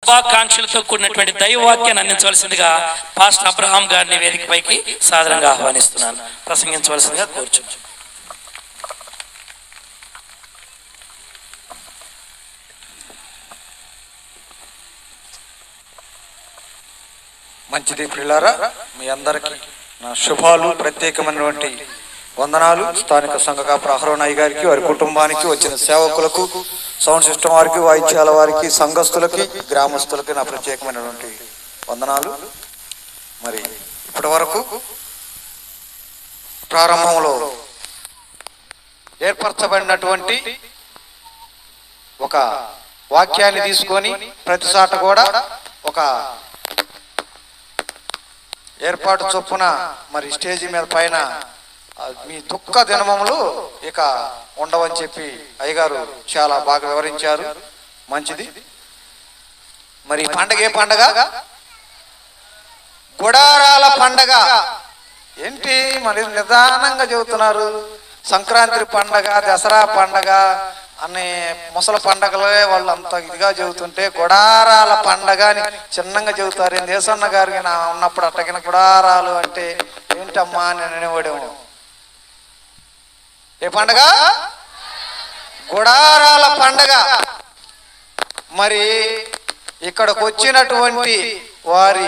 శుభాకాంక్షలతో కూడినటువంటి దైవవాక్యాన్ని అందించవలసిందిగా pastor Abraham గారిని వేదికపైకి సాదరంగా ఆహ్వానిస్తున్నాను. ప్రసంగించవలసిందిగా కోరుచున్నాను. మంచిది ప్రియులారా, మీ అందరికీ నా శుభాలు, ప్రత్యేకమైనటువంటి వందనాలు. స్థానిక సంఘ కాపరి అహరోన్ గారికి, వారి కుటుంబానికి, వచ్చిన సేవకులకు, సౌండ్ సిస్టమ్ వారికి, వాయిద్యాల వారికి, సంఘస్థులకి, గ్రామస్తులకి నా ప్రత్యేకమైనటువంటి వందనాలు. మరి ఇప్పటి వరకు ప్రారంభంలో ఏర్పరచబడినటువంటి ఒక వాక్యాన్ని తీసుకొని ప్రతిసాట కూడా ఒక ఏర్పాటు చొప్పున మరి స్టేజి మీద పైన మీ దుఃఖ దినములు ఇక ఉండవని చెప్పి అయ్యగారు చాలా బాగా వివరించారు. మంచిది. మరి పండగ ఏ పండగ? గుడారాల పండగ. ఏంటి మరి నిదానంగా చెబుతున్నారు? సంక్రాంతి పండగ, దసరా పండగ అనే ముసల పండగలే వాళ్ళు అంత ఇదిగా చెబుతుంటే గుడారాల పండగ అని చిన్నగా చెబుతారు. దేశన్న గారికి నా ఉన్నప్పుడు అట్టగిన గుడారాలు అంటే ఏంటమ్మా అని అనేవాడేమో. ఏ పండగ? గుడారాల పండగ. మరి ఇక్కడికి వచ్చినటువంటి వారి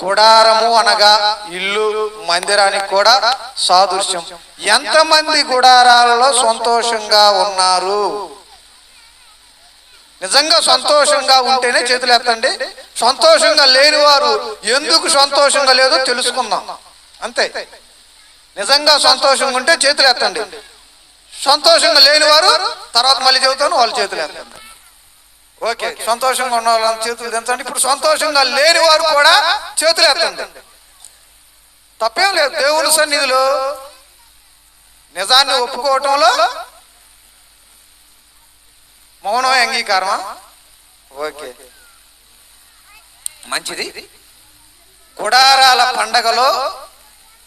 గుడారము అనగా ఇల్లు, మందిరానికి కూడా సాదృశ్యం. ఎంతమంది గుడారాలలో సంతోషంగా ఉన్నారు? నిజంగా సంతోషంగా ఉంటేనే చేతులు ఎత్తండి. సంతోషంగా లేని వారు ఎందుకు సంతోషంగా లేదో తెలుసుకుందాం అంతే. నిజంగా సంతోషంగా ఉంటే చేతులు ఎత్తండి. సంతోషంగా లేని వారు తర్వాత మళ్ళీ చెబుతాను, వాళ్ళు చేతులు ఎత్తండి. ఓకే, సంతోషంగా ఉన్న వాళ్ళ చేతులు దించండి. ఇప్పుడు సంతోషంగా లేని వారు కూడా చేతులు ఎత్తండి. తప్పేం లేదు. దేవుని సన్నిధిలో నిజాన్ని ఒప్పుకోవటంలో మౌనమే అంగీకారమా? ఓకే, మంచిది. గుడారాల పండగలో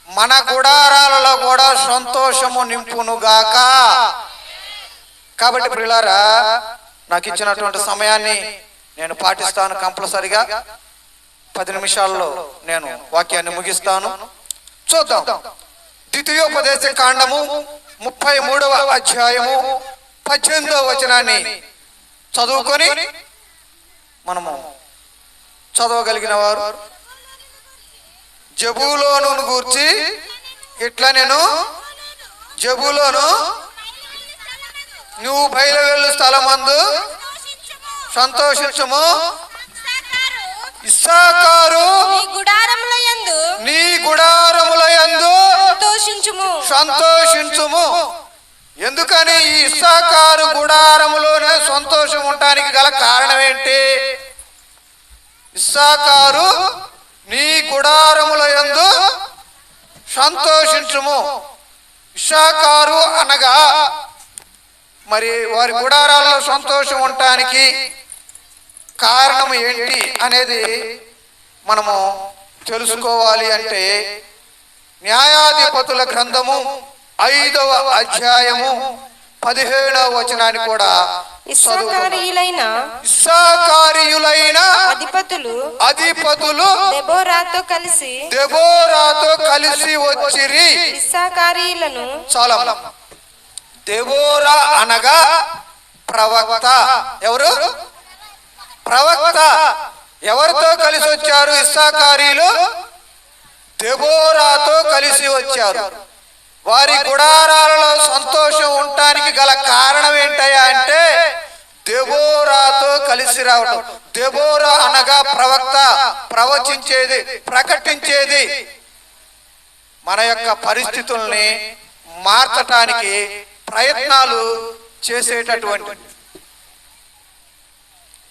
మన గుడారాలలో కూడా సంతోషము నింపునుగాక. కాబట్టి ప్రియులారా, నాకు ఇచ్చినటువంటి సమయాన్ని నేను పాటిస్తాను. కంపల్సరిగా 10 నిమిషాల్లో నేను వాక్యాన్ని ముగిస్తాను. చూద్దాం. ద్వితీయోపదేశ కాండము 33వ అధ్యాయము 18వ వచనాన్ని చదువుకొని మనము చదవగలిగిన వారు జబూలోను గూర్చి ఇట్లా నేను జబూలోను నువ్వు బయలువెళ్ళు స్థలమందు సంతోషించుము, ఇస్సాకారు నీ గుడారములయందు సంతోషించుము. ఎందుకని ఈ ఇస్సాకారు గుడారములోనే సంతోషం ఉండడానికి గల కారణం ఏంటి? ఇస్సాకారు నీ గుడారములయందు సంతోషించుము. ఇస్సాకారు అనగా మరి వారి గుడారాల్లో సంతోషం ఉండటానికి కారణం ఏంటి అనేది మనము తెలుసుకోవాలి. అంటే న్యాయాధిపతుల గ్రంథము 5వ అధ్యాయము 17వ వచనాన్ని కూడా ఇస్సాకారీయులైన అధిపతులు దెబోరాతో కలిసి వచ్చిరి. ఇస్సాకారీయులను చాలా దెబోరా అనగా ప్రవక్త. ఎవరు? ప్రవక్త. ఎవరితో కలిసి వచ్చారు? ఇస్సాకారీలు దెబోరాతో కలిసి వచ్చారు. వారి గుడారాలలో సంతోషం ఉండటానికి గల కారణం ఏంటయ్యా అంటే దెబోరాతో కలిసి రావటం. దెబోరా అనగా ప్రవక్త, ప్రవచించేది, ప్రకటించేది, మన యొక్క పరిస్థితుల్ని మార్చటానికి ప్రయత్నాలు చేసేటటువంటి.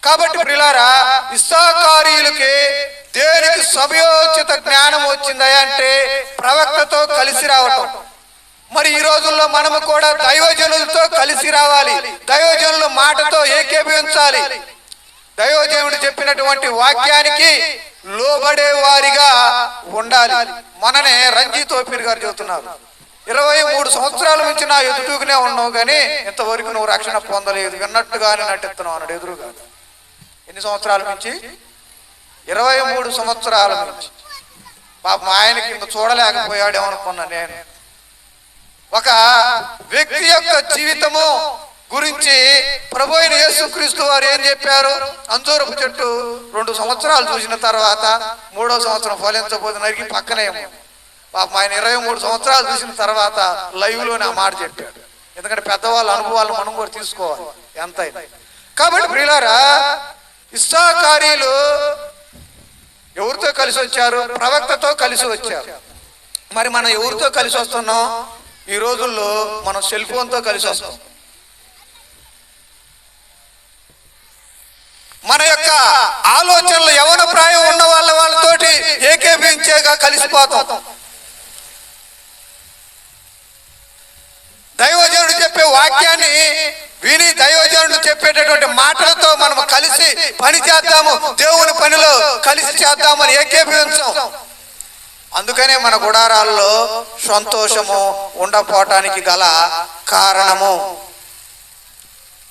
కాబట్టి ప్రియులారా, ఇస్సాకారీయులకి దేనికి సమయోచిత జ్ఞానం వచ్చిందయ్యా అంటే ప్రవక్తతో కలిసి రావటం. మరి ఈ రోజుల్లో మనము కూడా దైవజనులతో కలిసి రావాలి. దైవజనుల మాటతో ఏకీభవించాలి. దైవజనుడు చెప్పినటువంటి వాక్యానికి లోబడే వారిగా ఉండాలి. మననే రంజిత్ ఓపీర్ గారు చెబుతున్నారు, 23 సంవత్సరాల నుంచి నా ఎదుటూకునే ఉన్నావు కానీ ఇంతవరకు నువ్వు రక్షణ పొందలేదు, విన్నట్టుగానే నటిస్తున్నావు అన్నాడు ఎదురుగా. ఎన్ని సంవత్సరాల నుంచి? 23 సంవత్సరాల నుంచి. పాపం ఆయనకి ఇంత చూడలేకపోయాడేమో అనుకున్నా నేను. ఒక వ్యక్తి యొక్క జీవితము గురించి ప్రభు అయిన యేసుక్రీస్తు వారు ఏం చెప్పారు? అంజూరపు చెట్టు 2 సంవత్సరాలు చూసిన తర్వాత 3వ సంవత్సరం ఫలించబోదు నరికి పక్కనే. పాపం ఆయన 23 సంవత్సరాలు చూసిన తర్వాత లైవ్లోనే ఆ మాట చెప్పాడు. ఎందుకంటే పెద్దవాళ్ళ అనుభవాలు మనం కూడా తీసుకోవాలి ఎంతైనా. కాబట్టి ప్రియులారా, ఇస్సాకారీలు ఎవరితో కలిసి వచ్చారు? ప్రవక్తతో కలిసి వచ్చారు. మరి మనం ఎవరితో కలిసి వస్తున్నాం? ఈ రోజుల్లో మనం సెల్ ఫోన్తో కలిసి వస్తాం. మన యొక్క ఆలోచనలు యవ్వన ప్రాయం ఉన్న వాళ్ళతోటి ఏకీభవించేగా కలిసిపోతాం. దైవజనుడు చెప్పే వాక్యాన్ని విని దైవజనుడు చెప్పేటటువంటి మాటలతో మనం కలిసి పని చేద్దాము, దేవుని పనిలో కలిసి చేద్దామని ఏకీభవించాం. అందుకనే మన గుడారాల్లో సంతోషము ఉండపోవటానికి గల కారణము.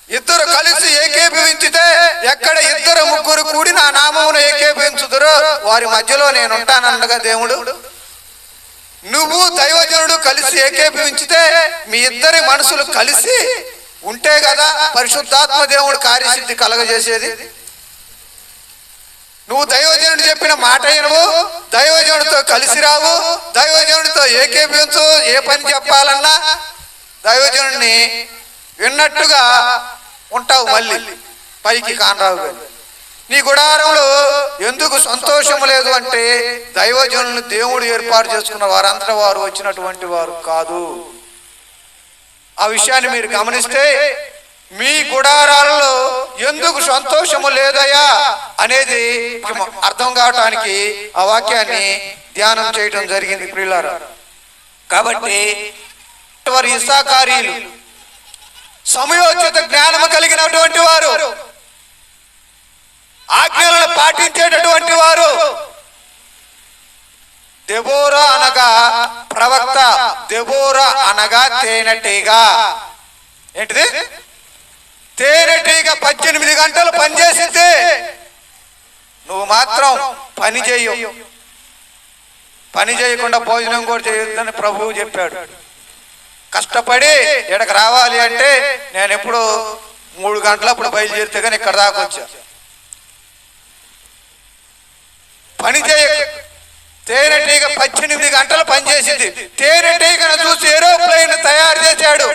ఇద్దరు కలిసి ఏకీభవించితే, ఎక్కడ 2-3 కూడి నా నామమును ఏకీభవించుదురో వారి మధ్యలో నేను ఉంటానన్నగా దేవుడు. నువ్వు దైవజనుడు కలిసి ఏకీభవించితే మీ ఇద్దరి మనసులు కలిసి ఉంటే కదా పరిశుద్ధాత్మ దేవుడు కార్యసిద్ధి కలగజేసేది. నువ్వు దైవజనుడు చెప్పిన మాట వినవు, దైవజనుడితో కలిసి రావు, దైవజనుడితో ఏకీభవించు. ఏ పని చెప్పాలన్నా దైవజనుడిని విన్నట్టుగా ఉంటావు, మళ్ళీ పైకి కానరావు. కానీ నీ గుడారంలో ఎందుకు సంతోషం లేదు అంటే, దైవజనులను దేవుడు ఏర్పాటు చేసుకున్న వారంతా వారు వచ్చినటువంటి వారు కాదు. ఆ విషయాన్ని మీరు గమనిస్తే మీ గుడారాలలో ఎందుకు సంతోషము లేదయ్యా అనేది అర్థం కావటానికి ఆ వాక్యాన్ని ధ్యానం చేయటం జరిగింది ప్రియులారా. కాబట్టి వారు ఇస్సాకారీలు సమయోచిత జ్ఞానము కలిగినటువంటి వారు, ఆజ్ఞలను పాటించేటటువంటి వారు. దెబోరా అనగా ప్రవక్త, దెబోరా అనగా తేనెటీగ. ఏంటిది? తేనెటీగ 18 గంటలు పనిచేసింది, నువ్వు మాత్రం పని చేయవు. పని చేయకుండా భోజనం కూడా చేయొద్దని ప్రభువు చెప్పాడు. కష్టపడి ఇక్కడికి రావాలి అంటే నేను ఎప్పుడు 3 గంటలప్పుడు బయలుదేరితే కానీ ఇక్కడ దాకా వచ్చా. పని చేయ. తేనెటీగ 18 గంటలు పనిచేసింది. తేనెటీగను చూసి ఏరోప్లేన్ తయారు చేశాడు.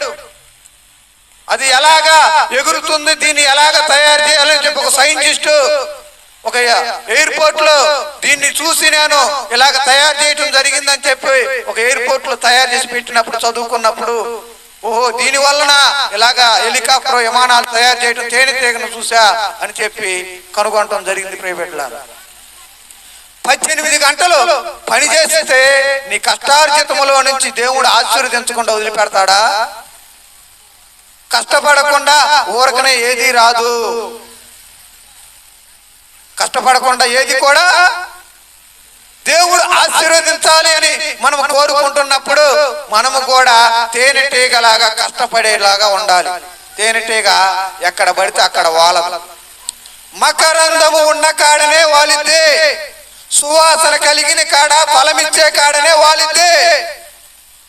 అది ఎలాగా ఎగురుతుంది, దీన్ని ఎలాగా తయారు చేయాలని చెప్పి ఒక సైంటిస్టు ఒక ఎయిర్పోర్ట్ లో దీన్ని చూసి నేను ఇలాగ తయారు చేయటం జరిగిందని చెప్పి ఒక ఎయిర్పోర్ట్ లో తయారు చేసి పెట్టినప్పుడు చదువుకున్నప్పుడు, ఓహో దీని వలన ఇలాగా హెలికాప్టర్ విమానాలు తయారు చేయటం తేనెటీగను చూసా అని చెప్పి కనుగొనటం జరిగింది. ప్రైవేట్లాగా 18 గంటలు పని చేస్తే నీ కష్టార్జితములో నుంచి దేవుడు ఆశీర్వదించకుండా వదిలిపెడతాడా? కష్టపడకుండా ఊరకనే ఏది రాదు. కష్టపడకుండా ఏది కూడా దేవుడు ఆశీర్వదించాలి అని మనం కోరుకుంటున్నప్పుడు మనము కూడా తేనెటీగలాగా కష్టపడేలాగా ఉండాలి. తేనెటీగ ఎక్కడ పడితే అక్కడ వాలదు. మకరందము ఉన్న కాడనే వాలిద్దే, సువాసన కలిగిన కాడ ఫలమిచ్చే కాడనే వాలిద్దే.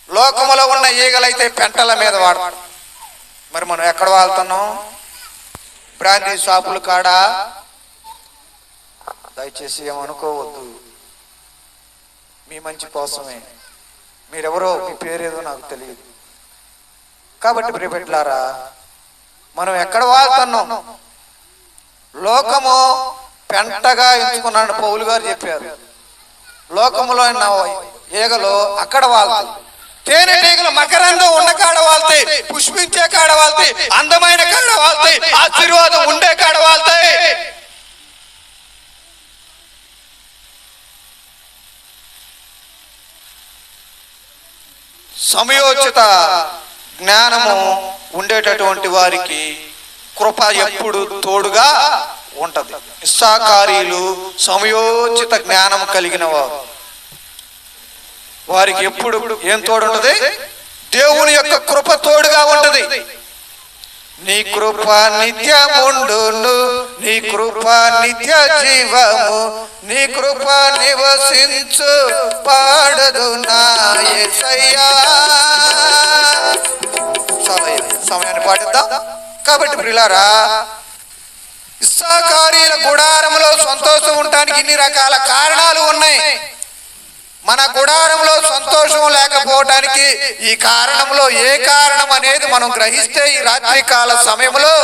లోకములో ఉన్న ఈగలైతే పెంటల మీద వాడతాడు. మరి మనం ఎక్కడ వాళ్తున్నాం? బ్రాందీ షాపుల కాడ. దయచేసి ఏమనుకోవద్దు, మీ మంచి కోసమే. మీరెవరో, మీ పేరేదో నాకు తెలియదు. కాబట్టి ప్రియబిడ్డలారా, మనం ఎక్కడ వాళ్తున్నాం? లోకము పెంటగా ఎంచుకున్నాడు పౌలు గారు చెప్పారు. లోకములో ఈగలు అక్కడ వాళ్తాయి. తేనెటీగలు మకరందం ఉన్న కాడ వాళ్తాయి, పుష్పించే కాడ వాళ్తాయి, అందమైన కాడ వాళ్తాయి, ఆశీర్వాదం ఉండే కాడ వాళ్తాయి. సమయోచిత జ్ఞానము ఉండేటటువంటి వారికి కృప ఎప్పుడు తోడుగా ఉంటది. ఇస్సాకారీలు సమయోచిత జ్ఞానం కలిగిన వారు. వారికి ఎప్పుడు ఏం తోడుంటది? దేవుని యొక్క కృప తోడుగా ఉంటది. నీ కృప నిత్యముండును, నీ కృప నిత్య జీవము, నీ కృప నివసించు పాడదు నా యేసయ్యా. సమయాన్ని పాటిద్దాం. కాబట్టి ప్రియులారా, ఇస్సాకారీల గుడారంలో సంతోషం ఉండడానికి ఇన్ని రకాల కారణాలు ఉన్నాయి. మన గుడారంలో సంతోషం లేకపోవటానికి ఈ కారణంలో ఏ కారణం అనేది మనం గ్రహిస్తే, ఈ రాత్రికాల సమయంలో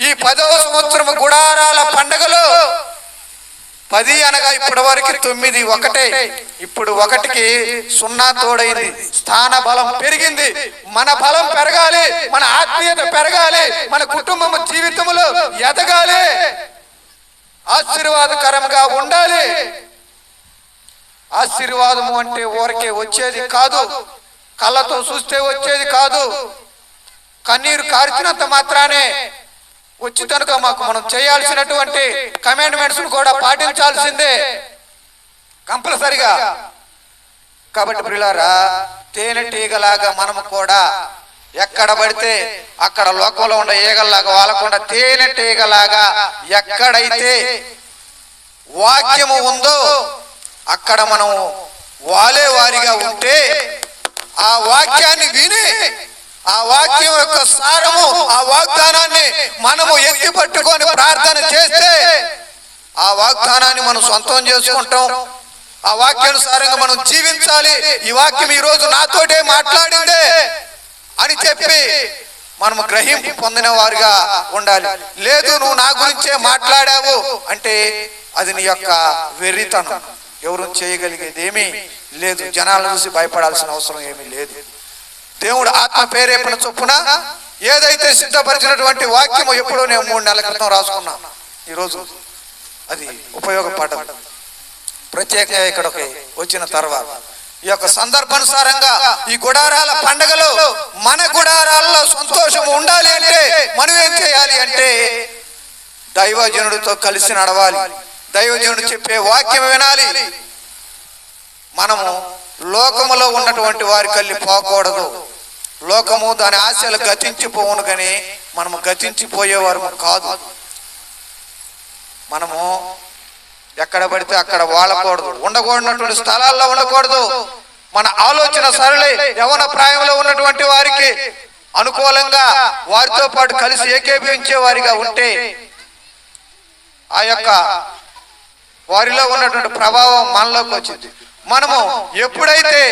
ఈ 10వ సంవత్సరం గుడారాల పండగలో 10 అనగా ఇప్పటి వరకు 9 ఒకటే, ఇప్పుడు 1కి 0 తోడైంది. స్థాన బలం పెరిగింది. మన బలం పెరగాలి, మన ఆత్మీయత పెరగాలి, మన కుటుంబం జీవితంలో ఎదగాలి, ఆశీర్వాదకరంగా ఉండాలి. ఆశీర్వాదము అంటే ఊరికే వచ్చేది కాదు, కళ్ళతో చూస్తే వచ్చేది కాదు, కన్నీరు కార్చినంత మాత్రానే వచ్చి కనుక మాకు మనం చేయాల్సినటువంటి కమాండ్మెంట్స్ కూడా పాటించాల్సిందే కంపల్సరిగా. కాబట్టి ప్రియులారా, తేనెటీగలాగా మనము కూడా ఎక్కడ పడితే అక్కడ లోకంలో ఉండే ఈగల్లాగా వాలకుండా తేనెటీగలాగా ఎక్కడైతే వాక్యము ఉందో అక్కడ మనం వాలే వారిగా ఉంటే, ఆ వాక్యాన్ని విని ఆ వాక్యం యొక్క సారము, ఆ వాగ్దానాన్ని మనము ఎత్తి పట్టుకొని ప్రార్థన చేస్తే ఆ వాగ్దానాన్ని మనం సొంతం చేసుకుంటాం. ఆ వాక్యానుసారంగా మనం జీవించాలి. ఈ వాక్యం ఈ రోజు నాతోటే మాట్లాడిందే అని చెప్పి మనము గ్రహింపు పొందిన వారిగా ఉండాలి. లేదు నువ్వు నా గురించే మాట్లాడావు అంటే అది నీ యొక్క వెర్రితనం. ఎవరు చేయగలిగేది ఏమీ లేదు. జనాలను చూసి భయపడాల్సిన అవసరం ఏమీ లేదు. దేవుడు ఆత్మ ప్రేరేపణ చొప్పున ఏదైతే సిద్ధపరిచినటువంటి వాక్యము ఎప్పుడో నేను 3 నెలల క్రితం రాసుకున్నా, ఈరోజు అది ఉపయోగపడదు. ప్రత్యేకంగా ఇక్కడికి వచ్చిన తర్వాత ఈ యొక్క సందర్భానుసారంగా ఈ గుడారాల పండగలో మన గుడారాల్లో సంతోషం ఉండాలి అంటే మనం ఏం చేయాలి అంటే దైవజనుడితో కలిసి నడవాలి. దైవజనుడు చెప్పే వాక్యం వినాలి. మనము లోకములో ఉన్నటువంటి వారి కళ్ళి పోకూడదు. లోకము దాని ఆశలు గతించిపోవును కానీ మనము గతించిపోయేవారు కాదు. మనము ఎక్కడ పడితే అక్కడ వాడకూడదు, ఉండకూడనటువంటి స్థలాల్లో ఉండకూడదు. మన ఆలోచన సరళి యవన ప్రాయంలో ఉన్నటువంటి వారికి అనుకూలంగా వారితో పాటు కలిసి ఏకీభవించే వారిగా ఉంటే ఆ యొక్క వారిలో ఉన్నటువంటి ప్రభావం మనలోకి వచ్చింది. మనము ఎప్పుడైతే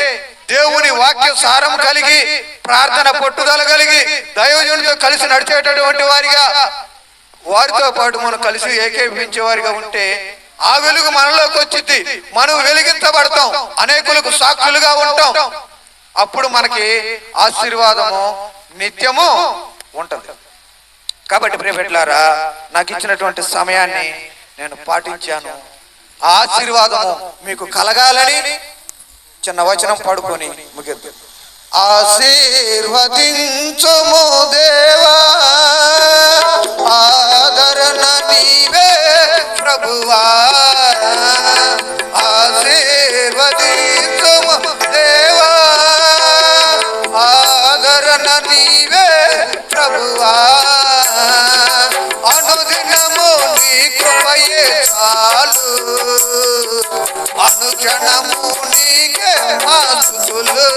దేవుని వాక్య సారం కలిగి ప్రార్థన పట్టుదల కలిగి దైవజనుడితో కలిసి నడిచేటటువంటి వారిగా వారితో పాటు మనం కలిసి ఏకీభవించే వారిగా ఉంటే ఆ వెలుగు మనలోకి వచ్చింది. మనం వెలిగించబడతాం, అనేకులకు సాక్షులుగా ఉంటాం. అప్పుడు మనకి ఆశీర్వాదము నిత్యము ఉంటది. కాబట్టి ప్రియబిడ్డలారా, నాకు ఇచ్చినటువంటి సమయాన్ని నేను పాటించాను. ఆ ఆశీర్వాదము మీకు కలగాలని చిన్న వచనం పాడుకొని ముగిద్దాం. ఆశీర్వదించుము దేవా, ఆదరణ నీవే ప్రభువా. ఆశీర్వదించుము దేవా, ఆదరణ నీవే ప్రభువా. అనుదినము నీ కృపయే చాలు, అనుక్షణము నీకే ఆస్తులు.